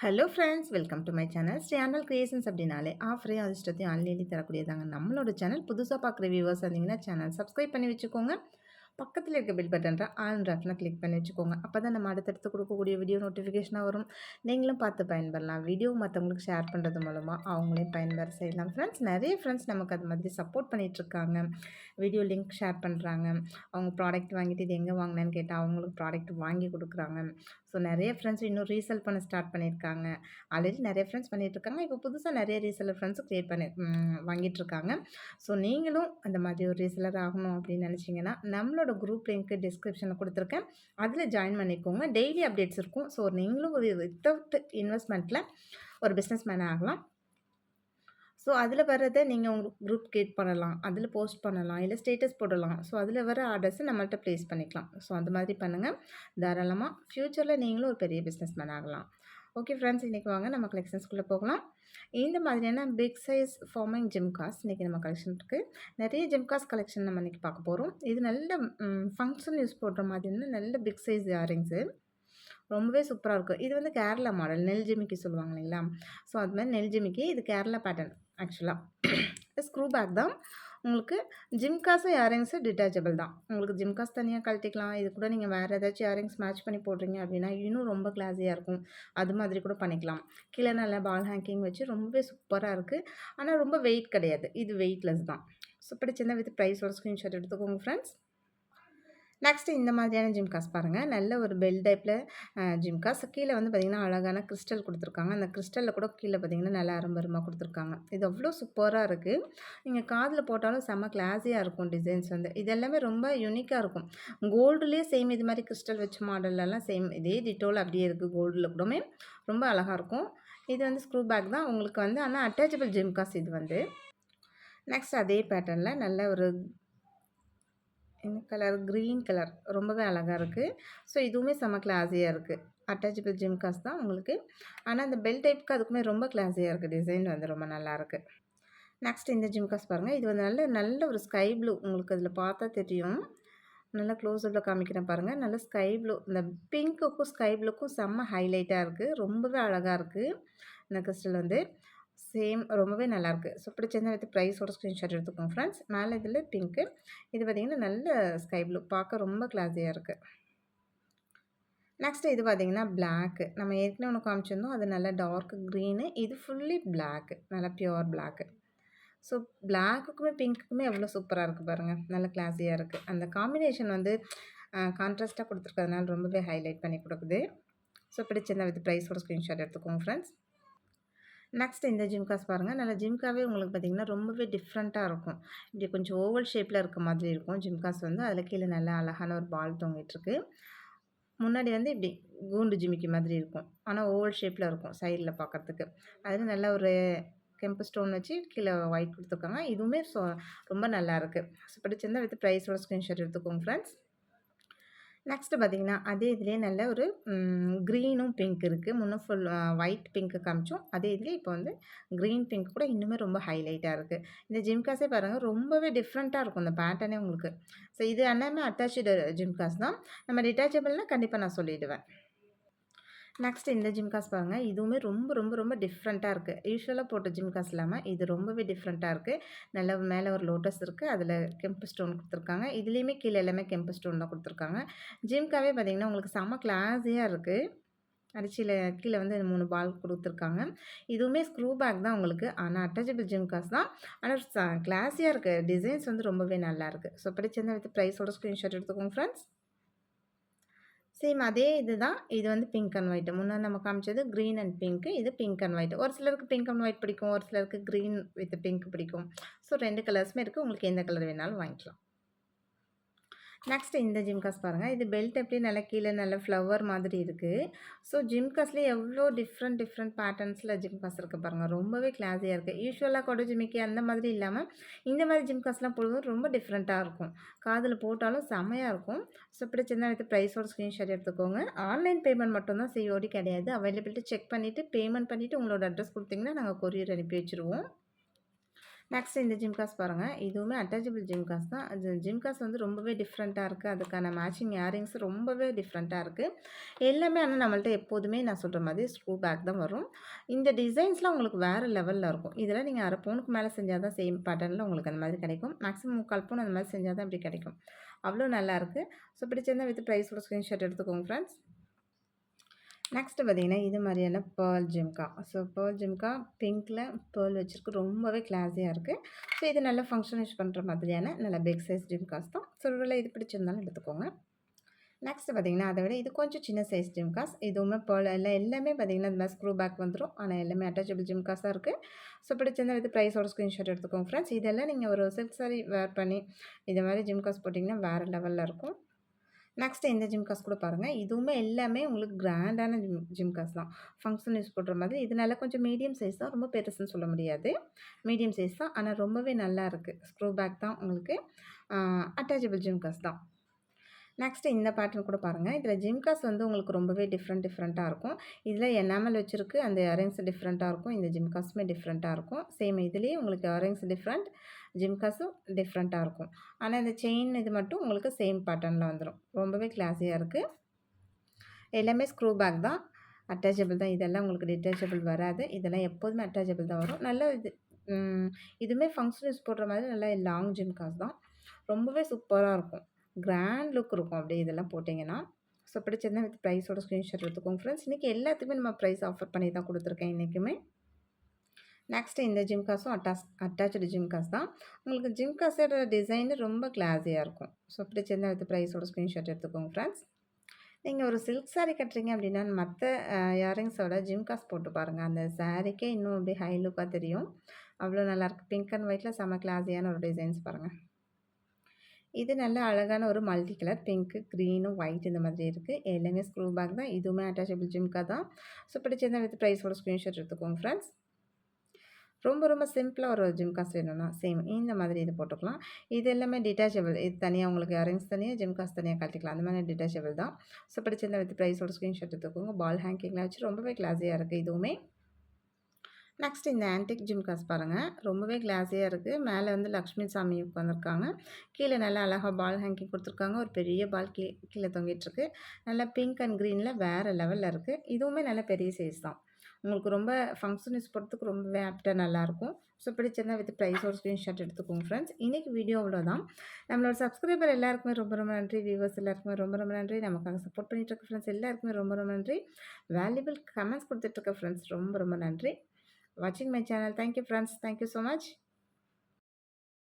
Hello friends, welcome to my channel. Channel creations அப்படின்னாலே ஆஃபரையும் அதிர்ஷ்டத்தையும் அள்ளி தரக்கூடியதாங்க நம்மளோட சேனல். புதுசாக பார்க்குற வியூவர்ஸ் இருந்தீங்கன்னா சேனல் சப்ஸ்கிரைப் பண்ணி வச்சுக்கோங்க. பக்கத்தில் இருக்க பெல் பட்டன்ற ஆல் ராட்னா கிளிக் பண்ணி வச்சுக்கோங்க. அப்போ தான் நம்ம அடுத்தடுத்து கொடுக்கக்கூடிய வீடியோ நோட்டிஃபிகேஷனாக வரும். நீங்களும் பார்த்து பயன்பெறலாம். வீடியோ மற்றவங்களுக்கு ஷேர் பண்ணுறது மூலமாக அவங்களையும் பயன்பெற செய்யலாம். ஃப்ரெண்ட்ஸ், நிறைய ஃப்ரெண்ட்ஸ் நமக்கு அது மாதிரி சப்போர்ட் பண்ணிகிட்ருக்காங்க. வீடியோ லிங்க் ஷேர் பண்ணுறாங்க. அவங்க ப்ராடக்ட் வாங்கிட்டு இது எங்கே வாங்கினேன்னு கேட்டால் அவங்களுக்கு ப்ராடக்ட் வாங்கி கொடுக்குறாங்க. ஸோ நிறைய ஃப்ரெண்ட்ஸ் இன்னும் ரீசெல் பண்ண ஸ்டார்ட் பண்ணியிருக்காங்க. ஆல்ரெடி நிறைய ஃப்ரெண்ட்ஸ் பண்ணிகிட்ருக்காங்க. இப்போ புதுசாக நிறைய ரீசெல்லர் ஃப்ரெண்ட்ஸும் க்ரியேட் பண்ணி வாங்கிட்டுருக்காங்க. ஸோ நீங்களும் அந்த மாதிரி ஒரு ரீசெல்லர் ஆகணும் அப்படின்னு நினச்சிங்கன்னா நம்மளோட குரூப் லிங்க்கு டிஸ்கிரிப்ஷனில் கொடுத்துருக்கேன். அதில் ஜாயின் பண்ணிக்கோங்க. டெய்லி அப்டேட்ஸ் இருக்கும். ஸோ நீங்களும் ஒரு வித்தவுட் இன்வெஸ்ட்மெண்ட்டில் ஒரு பிஸ்னஸ் மேன் ஆகலாம். ஸோ அதில் வர்றதை நீங்கள் உங்கள் குரூப் கிரியேட் பண்ணலாம். அதில் போஸ்ட் பண்ணலாம். இல்லை ஸ்டேட்டஸ் போடலாம். ஸோ அதில் வர ஆர்டர்ஸை நம்மள்ட்ட ப்ளேஸ் பண்ணிக்கலாம். ஸோ அந்த மாதிரி பண்ணுங்கள். தாராளமாக ஃப்யூச்சரில் நீங்களும் ஒரு பெரிய பிஸ்னஸ் மேன் ஆகலாம். ஓகே ஃப்ரெண்ட்ஸ், இன்றைக்கி வாங்க நம்ம கலெக்ஷன்ஸ்குள்ளே போகலாம். இந்த மாதிரியான பிக் சைஸ் ஃபார்மிங் ஜிம்காஸ் இன்றைக்கி நம்ம கலெக்ஷன் இருக்குது. நிறைய ஜிம்காஸ் கலெக்ஷன் நம்ம இன்றைக்கி பார்க்க போகிறோம். இது நல்ல ஃபங்க்ஷன் யூஸ் போடுற மாதிரியான நல்ல பிக் சைஸ் இயரிங்ஸு. ரொம்பவே சூப்பராக இருக்கும். இது வந்து கேரளா மாடல் நெல் ஜிமிக்கி சொல்லுவாங்க இல்லைங்களா? ஸோ அது மாதிரி நெல் ஜிமிக்கி. இது கேரளா பேட்டர்ன் ஆக்சுவலாக. ஸ்க்ரூ பேக் தான். உங்களுக்கு ஜிம்காஸும் இயரிங்ஸும் டிட்டாச்சபிள் தான். உங்களுக்கு ஜிம்காஸ் தனியாக கழட்டிக்கலாம். இது கூட நீங்கள் வேறு ஏதாச்சும் இயரிங்ஸ் மேட்ச் பண்ணி போடுறீங்க அப்படின்னா இன்னும் ரொம்ப கிளாஸியாக இருக்கும். அது மாதிரி கூட பண்ணிக்கலாம். கீழே நல்லா பால் ஹேங்கிங் வச்சு ரொம்பவே சூப்பராக இருக்குது. ஆனால் ரொம்ப வெயிட் கிடையாது. இது வெயிட்லெஸ் தான். ஸோ பிடிச்சிருந்தா வித் ப்ரைஸோட ஸ்க்ரீன்ஷாட் எடுத்துக்கோங்க ஃப்ரெண்ட்ஸ். நெக்ஸ்ட்டு இந்த மாதிரியான ஜிம்காஸ் பாருங்கள். நல்ல ஒரு பெல் டைப்பில் ஜிம்காஸ். கீழே வந்து பார்த்திங்கன்னா அழகான கிறிஸ்டல் கொடுத்துருக்காங்க. அந்த கிறிஸ்டலில் கூட கீழே பார்த்திங்கன்னா நல்லா அரும்பருமாக கொடுத்துருக்காங்க. இது அவ்வளோ சூப்பராக இருக்குது. நீங்கள் காதில் போட்டாலும் செம்ம கிளாஸியாக இருக்கும். டிசைன்ஸ் வந்து இது எல்லாமே ரொம்ப யூனிக்காக இருக்கும். கோல்டுலேயே சேம் இது மாதிரி கிறிஸ்டல் வச்ச மாடல்லலாம் சேம் இதே டிட்டோவில் அப்படியே இருக்குது. கோல்டில் கூடமே ரொம்ப அழகாக இருக்கும். இது வந்து ஸ்க்ரூ பேக் தான் உங்களுக்கு வந்து. ஆனால் அட்டாச்சபிள் ஜிம்காஸ் இது வந்து. நெக்ஸ்ட் அதே பேட்டர்னில் நல்ல ஒரு என்ன கலர்? Green colour. ரொம்பவே அழகாக இருக்குது. ஸோ இதுவுமே செம்ம கிளாஸியாக இருக்குது. அட்டாச்சபிள் ஜிம்காஸ் தான் உங்களுக்கு. ஆனால் அந்த பெல் டைப்புக்கு அதுக்குமே ரொம்ப கிளாஸியாக இருக்குது. டிசைன் வந்து ரொம்ப நல்லாயிருக்கு. நெக்ஸ்ட் இந்த ஜிம்காஸ் பாருங்கள். இது வந்து நல்ல நல்ல ஒரு ஸ்கை ப்ளூ. உங்களுக்கு அதில் பார்த்தா தெரியும். நல்லா க்ளோஸ்அப்பில் காமிக்கிறேன் பாருங்கள். நல்ல ஸ்கை ப்ளூ. இந்த பிங்க்குக்கும் ஸ்கை ப்ளூக்கும் செம்ம ஹைலைட்டாக இருக்குது. ரொம்பவே அழகாக இருக்குது இந்த கிறிஸ்டல் வந்து. சேம் ரொம்பவே நல்லாயிருக்கு. ஸோ பிடிச்சிருந்தா வித் ப்ரைஸோட ஸ்க்ரீன்ஷாட் எடுத்துக்கோங்க ஃப்ரெண்ட்ஸ். மேலே இதில் பிங்க்கு. இது பார்த்திங்கன்னா நல்ல ஸ்கை ப்ளூ. பார்க்க ரொம்ப கிளாஸியாக இருக்குது. நெக்ஸ்ட்டு இது பார்த்திங்கன்னா பிளாக்கு. நம்ம ஏற்கனவே ஒன்று காமிச்சிருந்தோம். அது நல்ல டார்க் க்ரீனு. இது ஃபுல்லி பிளாக்கு. நல்லா ப்யூர் பிளாக்கு. ஸோ பிளாக்குக்குமே பிங்க்குக்குமே எவ்வளோ சூப்பராக இருக்குது பாருங்கள். நல்ல கிளாஸியாக இருக்குது. அந்த காம்பினேஷன் வந்து கான்ட்ராஸ்ட்டாக கொடுத்துருக்கிறதுனால ரொம்பவே ஹைலைட் பண்ணி கொடுக்குது. ஸோ பிடிச்சிருந்தா வித் ப்ரைஸோட ஸ்க்ரீன்ஷாட் எடுத்துக்கோங்க ஃப்ரெண்ட்ஸ். நெக்ஸ்ட் இந்த ஜிம்காஸ் பாருங்கள். நல்ல ஜிம்காவே உங்களுக்கு பார்த்திங்கன்னா ரொம்பவே டிஃப்ரெண்ட்டாக இருக்கும். இப்படி கொஞ்சம் ஓவல் ஷேப்பில் இருக்க மாதிரி இருக்கும் ஜிம்காஸ் வந்து. அதில் கீழே நல்லா அழகான ஒரு பால் தொங்கிட்டுருக்கு. முன்னாடி வந்து இப்படி கூண்டு ஜிமிக்கி மாதிரி இருக்கும். ஆனால் ஓவல் ஷேப்பில் இருக்கும் சைடில் பார்க்குறதுக்கு. அதில் நல்ல ஒரு கெம்பு ஸ்டோன் வச்சு கீழே ஒயிட் கொடுத்துருக்காங்க. இதுவுமே ரொம்ப நல்லாயிருக்கு. ஸோ பிடிச்சிருந்தா வித் ப்ரைஸோட ஸ்க்ரீன்ஷாட் எடுத்துக்கோங்க ஃப்ரெண்ட்ஸ். நெக்ஸ்ட்டு பார்த்திங்கன்னா அதே இதுலேயே நல்ல ஒரு க்ரீனும் பிங்க் இருக்குது. முன்னே ஃபுல் ஒயிட் பிங்க்கு காமிச்சோம். அதே இதுலேயே இப்போ வந்து க்ரீன் பிங்க் கூட இன்னுமே ரொம்ப ஹைலைட்டாக இருக்குது. இந்த ஜிம்காஸே பாருங்கள் ரொம்பவே டிஃப்ரெண்ட்டாக இருக்கும் இந்த பேட்டர்னே உங்களுக்கு. ஸோ இது எல்லாமே அட்டாச்சு ஜிம்காஸ் தான். நம்ம டிட்டாச்சபிள்னால் கண்டிப்பாக நான் சொல்லிவிடுவேன். நெக்ஸ்ட் இந்த ஜிம்காஸ் பாருங்கள். இதுவுமே ரொம்ப ரொம்ப ரொம்ப டிஃப்ரெண்ட்டாக இருக்குது. யூஷுவலாக போட்ட ஜிம்காஸ் இல்லாமல் இது ரொம்பவே டிஃப்ரெண்ட்டாக இருக்குது. நல்ல மேலே ஒரு லோட்டஸ் இருக்குது. அதில் கெம்பு ஸ்டோன் கொடுத்துருக்காங்க. இதுலேயுமே கீழே எல்லாமே கெம்பு ஸ்டோன் தான் கொடுத்துருக்காங்க. ஜிம்காவே பார்த்திங்கன்னா உங்களுக்கு செம்ம கிளாஸியாக இருக்குது. அடிச்சியில் கீழே வந்து 3 பால் கொடுத்துருக்காங்க. இதுவுமே ஸ்க்ரூ பேக் தான் உங்களுக்கு. ஆனால் அட்டாச்சபிள் ஜிம்காஸ் தான். ஆனால் கிளாஸியாக இருக்குது. டிசைன்ஸ் வந்து ரொம்பவே நல்லாயிருக்கு. ஸோ பிடிச்சிருந்தா வித் ப்ரைஸோட ஸ்க்ரீன்ஷாட் எடுத்துக்கோங்க ஃப்ரெண்ட்ஸ். சேம் அதே இது தான். இது வந்து பிங்க் அண்ட் ஒயிட். முன்னாடி நம்ம காமிச்சது க்ரீன் அண்ட் பிங்க்கு. இது பிங்க் அண்ட் ஒயிட். ஒரு சிலருக்கு பிங்க் அண்ட் ஒயிட் பிடிக்கும். ஒரு சிலருக்கு க்ரீன் வித் பிங்க் பிடிக்கும். ஸோ 2 கலர்ஸுமே இருக்குது. உங்களுக்கு எந்த கலர் வேணாலும் வாங்கிக்கலாம். நெக்ஸ்ட் இந்த ஜிம்காஸ் பாருங்கள். இது பெல்ட் எப்படியும் நல்லா கீழே நல்ல ஃப்ளவர் மாதிரி இருக்குது. ஸோ ஜிம்காஸ்லேயே எவ்வளோ டிஃப்ரெண்ட் பேட்டர்ன்ஸில் ஜிம்காஸ் இருக்குது பாருங்கள். ரொம்பவே கிளாஸியாக இருக்குது. யூஷுவலாக கொடை ஜிமிக்கி அந்த மாதிரி இல்லாமல் இந்த மாதிரி ஜிம்காஸ்லாம் போடும்போது ரொம்ப டிஃப்ரெண்ட்டாக இருக்கும். காதில் போட்டாலும் செம்மையாக இருக்கும். ஸோ பிடிச்சிருந்தா எடுத்து ப்ரைஸோட ஸ்க்ரீன்ஷாட் எடுத்துக்கோங்க. ஆன்லைன் பேமெண்ட் மட்டும்தான், சிஓடி கிடையாது. அவைலபிலிட்டி செக் பண்ணிவிட்டு பேமெண்ட் பண்ணிவிட்டு உங்களோட அட்ரஸ் கொடுத்தீங்கன்னா நாங்கள் கொரியர் அனுப்பி வச்சுருவோம். நெக்ஸ்ட் இந்த ஜிம்காஸ் பாருங்க. இதுவுமே அட்டாச்சபிள் ஜிம்காஸ் தான். அது ஜிம்காஸ் வந்து ரொம்பவே டிஃப்ரெண்ட்டா இருக்கு. அதுக்கான மேட்சிங் இயரிங்ஸ் ரொம்பவே டிஃப்ரெண்ட்டா இருக்கு. எல்லாமே ஆனா நம்மள்ட்ட எப்போதுமே நான் சொல்ற மாதிரி ஸ்க்ரூ பேக் தான் வரும். இந்த டிசைன்ஸ்லாம் உங்களுக்கு வேற லெவல்ல இருக்கும். இதெல்லாம் நீங்க 1/2 பவுனுக்கு மேல செஞ்சா தான் சேம் பேட்டர்ன்ல உங்களுக்கு அந்த மாதிரி கிடைக்கும். மேக்ஸிமம் 3/4 பவுன் அந்த மாதிரி செஞ்சா தான் இப்படி கிடைக்கும். அவ்வளோ நல்லாயிருக்கு. ஸோ பிடிச்சிருந்தா வித் ப்ரைஸோட ஸ்க்ரீன்ஷாட் எடுத்துக்கோங்க ஃப்ரெண்ட்ஸ். நெக்ஸ்ட்டு பார்த்தீங்கன்னா, இது மாரியான pearl jhumka. So pearl jhumka பிங்க்ல பேர்ல் வச்சிருக்கு. ரொம்பவே கிளாஸியா இருக்கு. ஸோ இது நல்ல ஃபங்ஷன் யூஸ் பண்ற மாதிரியான நல்ல பிக் சைஸ் ஜிம்காஸ் தான். ஸோ ஒருவேளை இது பிடிச்சிருந்தாலும் எடுத்துக்கோங்க. நெக்ஸ்ட்டு பார்த்தீங்கன்னா, அத விட இது கொஞ்சம் சின்ன சைஸ் ஜிம்காஸ். இதுவுமே பேர்ல் எல்லாமே பார்த்தீங்கன்னா, இந்த மாரி ஸ்க்ரூ பேக் வந்துரும். ஆனா எல்லாமே அட்டாச்சபிள் ஜிம்காஸா இருக்கு. ஸோ பிடிச்சிருந்தா வித் ப்ரைஸோட ஸ்க்ரீன்ஷாட் எடுத்துக்கோங்க ஃப்ரெண்ட்ஸ். இதெல்லாம் நீங்க ஒரு சில்க் சாரி வேர் பண்ணி, இது மாரி ஜிம்காஸ் போட்டிங்கன்னா வேற லெவல்ல இருக்கும். நெக்ஸ்ட்டு இந்த ஜிம்காஸ் கூட பாருங்க. இதுவுமே எல்லாமே உங்களுக்கு கிராண்டான ஜிம்காஸ் தான். ஃபங்ஷன் யூஸ் பண்ற மாதிரி. இது நல்லா கொஞ்சம் மீடியம் சைஸ் தான். ரொம்ப பெருசுன்னு சொல்ல முடியாது. மீடியம் சைஸ் தான். ஆனா ரொம்பவே நல்லா இருக்கு. ஸ்க்ரூ பேக் தான் உங்களுக்கு. அட்டாச்சபிள் ஜிம்காஸ் தான். நெக்ஸ்ட்டு இந்த பேட்டர்ன் கூட பாருங்க. இதில ஜிம்காஸ் வந்து உங்களுக்கு ரொம்பவே டிஃப்ரெண்ட்டா இருக்கும். இதில எனாமல் வச்சிருக்கு. அந்த இயரிங்ஸ் டிஃப்ரெண்ட்டா இருக்கும். இந்த ஜிம்காஸுமே டிஃப்ரெண்ட்டா இருக்கும். சேம் இதுலயே உங்களுக்கு இயரிங்ஸ் டிஃப்ரெண்ட், ஜிம்காஸும் டிஃப்ரெண்ட்டா இருக்கும். ஆனா இந்த செயின் இது மட்டும் உங்களுக்கு சேம் பேட்டர்ன்ல வந்துரும். ரொம்பவே கிளாஸியா இருக்கு. எல்லாமே ஸ்க்ரூ பேக் தான். அட்டாச்சபிள் தான். இதெல்லாம் உங்களுக்கு டிட்டாச்சபிள் வராது. இதெல்லாம் எப்போதுமே அட்டாச்சபிள் தான் வரும். நல்ல இது ம் இதுவுமே ஃபங்ஷன் யூஸ் போடுற மாதிரி நல்ல லாங் ஜிம்காஸ் தான். ரொம்பவே சூப்பரா இருக்கும். கிராண்ட் லுக் இருக்கும் அப்படியே இதெல்லாம் போட்டிங்கன்னா. ஸோ பிடிச்சிருந்தா வித் ப்ரைஸோட ஸ்க்ரீன்ஷாட் எடுத்துக்கோங்க ஃப்ரெண்ட்ஸ். இன்றைக்கி எல்லாத்துக்குமே நம்ம ப்ரைஸ் ஆஃபர் பண்ணி தான் கொடுத்துருக்கேன் இன்றைக்குமே. நெக்ஸ்ட்டு இந்த ஜிம்காஸும் அட்டாச்டு ஜிம்காஸ் தான். உங்களுக்கு ஜிம்காஸோட டிசைன் ரொம்ப கிளாஸியா இருக்கும். ஸோ பிடிச்சிருந்தா வித் ப்ரைஸோட ஸ்க்ரீன்ஷாட் எடுத்துக்கோங்க ஃப்ரெண்ட்ஸ். நீங்க ஒரு சில்க் சாரி கட்டுறீங்க அப்படின்னா, மத்த இயரிங்ஸோட ஜிம்காஸ் போட்டு பாருங்க. அந்த சாரிக்கே இன்னும் அப்படியே ஹை லுக்கா தெரியும். அவ்வளோ நல்லாயிருக்கு. பிங்க் அண்ட் ஒயிட்ல செம்ம கிளாஸியான ஒரு டிசைன்ஸ் பாருங்க. இது நல்ல அழகான ஒரு மல்டி கலர் பிங்க், கிரீனும், ஒயிட் இந்த மாதிரி இருக்கு. எல்லாமே ஸ்க்ரூ பேக் தான். இதுவுமே அட்டாச்சபிள் ஜிம்கா தான். ஸோ பிடிச்சிருந்தா வித் ப்ரைஸோட ஸ்க்ரீன்ஷாட் எடுத்துக்கோங்க ஃப்ரெண்ட்ஸ். ரொம்ப ரொம்ப சிம்பிளா ஒரு ஜிம்காஸ் வேணும்னா, சேம் இந்த மாதிரி இது போட்டுக்கலாம். இது எல்லாமே டிட்டாச்சபிள். இது தனியா உங்களுக்கு இயரிங்ஸ் தனியா, ஜிம்காஸ் தனியா கழட்டிக்கலாம். அந்த மாதிரி டிட்டாச்சபிள் தான். ஸோ பிடிச்சிருந்தா வித் ப்ரைஸோட ஸ்க்ரீன்ஷாட் எடுத்துக்கோங்க. பால் ஹேங்கிங்ல வச்சு ரொம்பவே கிளாஸியா இருக்கு இதுவுமே. நெக்ஸ்ட் இந்த ஆன்டிக் ஜிம்காஸ் பாருங்க. ரொம்பவே கிளாஸியா இருக்கு. மேல வந்து லக்ஷ்மி சாமி உட்காந்துருக்காங்க. கீழ நல்லா அழகா பால் ஹேங்கிங் குடுத்துருக்காங்க. ஒரு பெரிய பால் கீழ தொங்கிட்டுருக்கு. நல்லா பிங்க் அண்ட் கிரீன்ல வேற லெவல்ல இருக்கு. இதுவுமே நல்ல பெரிய சைஸ் தான். உங்களுக்கு ரொம்ப ஃபங்ஷன் யூஸ் போடுறதுக்கு ரொம்பவே ஆப்ட்டா நல்லாயிருக்கும். ஸோ பிடிச்சிருந்தா வித் ப்ரைஸோட ஸ்க்ரீன்ஷாட் எடுத்துக்கோங்க ஃப்ரெண்ட்ஸ். இன்னைக்கு வீடியோ அவ்வளோதான். நம்மளோட சப்ஸ்கிரைபர் எல்லாருக்குமே ரொம்ப ரொம்ப நன்றி. வியூவர்ஸ் எல்லாருக்குமே ரொம்ப ரொம்ப நன்றி. நமக்காக சப்போர்ட் பண்ணிட்டு இருக்க ஃப்ரெண்ட்ஸ் எல்லாருக்குமே ரொம்ப ரொம்ப நன்றி. வேல்யூபிள் கமெண்ட்ஸ் குடுத்துட்டு இருக்க ஃப்ரெண்ட்ஸ் ரொம்ப ரொம்ப நன்றி. Watching my channel. Thank you friends. Thank you so much.